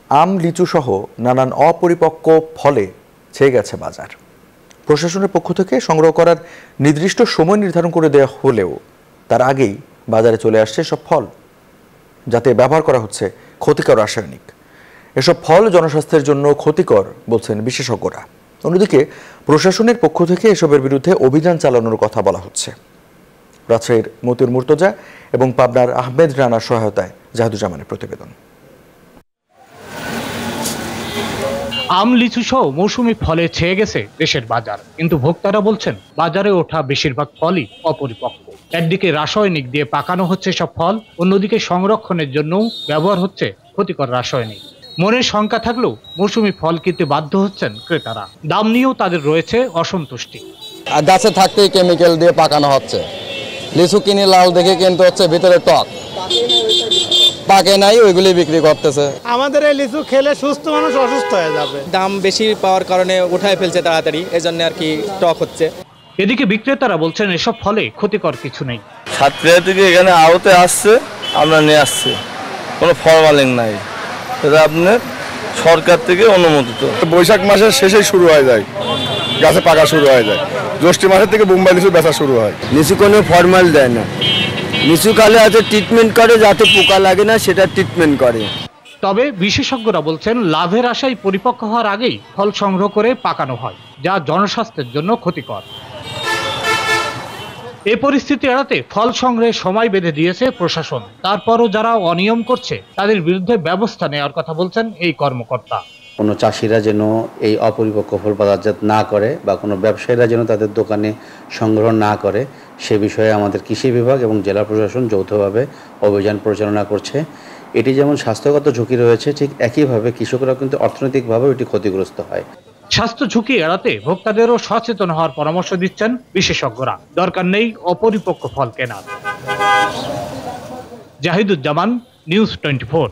আম, লিচু সহ নানান অপরিপক্ক ফলে ছেয়ে গেছে বাজার। প্রশাসনের পক্ষ থেকে সংগ্রহ করার নির্দিষ্ট সময় নির্ধারণ করে দেওয়া হলেও তার আগেই বাজারে চলে আসছে সব ফল, যাতে ব্যবহার করা হচ্ছে ক্ষতিকর রাসায়নিক। এসব ফল জনস্বাস্থ্যের জন্য ক্ষতিকর বলছেন বিশেষজ্ঞরা। অন্যদিকে প্রশাসনের পক্ষ থেকে এসবের বিরুদ্ধে অভিযান চালানোর কথা বলা হচ্ছে। রাজশাহীর মতিউর মুর্তজা এবং পাবনার আহমেদ রানার সহায়তায় জাহিদুজ্জামানের প্রতিবেদন। আম, লিচু সহ মৌসুমি ফলে ছেয়ে গেছে দেশের বাজার, কিন্তু ভোক্তারা বলছেন বাজারে ওঠা বেশিরভাগ ফলই অপরিপক্ক। একদিকে রাসায়নিক দিয়ে পাকানো হচ্ছে সব ফল, অন্যদিকে সংরক্ষণের জন্যও ব্যবহার হচ্ছে ক্ষতিকর রাসায়নিক। মনের শঙ্কা থাকলেও মৌসুমি ফল কিনতে বাধ্য হচ্ছেন ক্রেতারা। দাম নিয়েও তাদের রয়েছে অসন্তুষ্টি। গাছে থাকতেই কেমিক্যাল দিয়ে পাকানো হচ্ছে। লিচু কিনে লাল দেখে কিনতে হচ্ছে, ভিতরে টক, পাকে নাই, ওইগুলি বিক্রি করতেছে। আমাদের এই লিচু খেলে সুস্থ মানুষ অসুস্থ হয়ে যাবে। দাম বেশি পাওয়ার কারণে উঠায় ফেলছে তাড়াতাড়ি, এজন্য আর কি টক হচ্ছে। এদিকে বিক্রেতারা বলছেন এসব ফলে ক্ষতিকর কিছু নেই। সাতক্ষীরা থেকে এখানে আওতে আসছে, আমরা নিয়ে আসছি, কোনো ফরমালিন নাই, এটা আপনার সরকার থেকে অনুমোদিত। বৈশাখ মাসের শেষেই শুরু হয়ে যায়, গাছে পাকা শুরু হয়ে যায়। জ্যৈষ্ঠ মাসের থেকে বোম্বাই লিচু বেচা শুরু হয়। লিচু কোনো ফরমাল দেয় না, লিচু কালে হয়তো ট্রিটমেন্ট করে যাতে পোকা লাগে না, সেটা ট্রিটমেন্ট করে। তবে বিশেষজ্ঞরা বলছেন লাভের আশায় পরিপক্ক হওয়ার আগেই ফল সংগ্রহ করে পাকানো হয়, যা জনস্বাস্থ্যের জন্য ক্ষতিকর। এই পরিস্থিতি এড়াতে ফল সংগ্রহের সময় বেঁধে দিয়েছে প্রশাসন। তারপরও যারা অনিয়ম করছে তাদের বিরুদ্ধে ব্যবস্থা নেওয়ার কথা বলছেন এই কর্মকর্তা। কোনো চাষিরা যেন এই অপরিপক্ক ফল বাজারজাত না করে বা কোনো ব্যবসায়ীরা যেন তাদের দোকানে সংগ্রহ না করে, সে বিষয়ে আমাদের কৃষি বিভাগ এবং জেলা প্রশাসন যৌথভাবে অভিযান পরিচালনা করছে। এটি যেমন স্বাস্থ্যগত ঝুঁকি রয়েছে, ঠিক একইভাবে কৃষকরা কিন্তু অর্থনৈতিকভাবেও এটি ক্ষতিগ্রস্ত হয়। স্বাস্থ্য ঝুঁকি এড়াতে ভোক্তাদেরও সচেতন হওয়ার পরামর্শ দিচ্ছেন বিশেষজ্ঞরা। দরকার নেই অপরিপক্ক ফল কেনার। জাহিদুজ্জামান, নিউজ 24।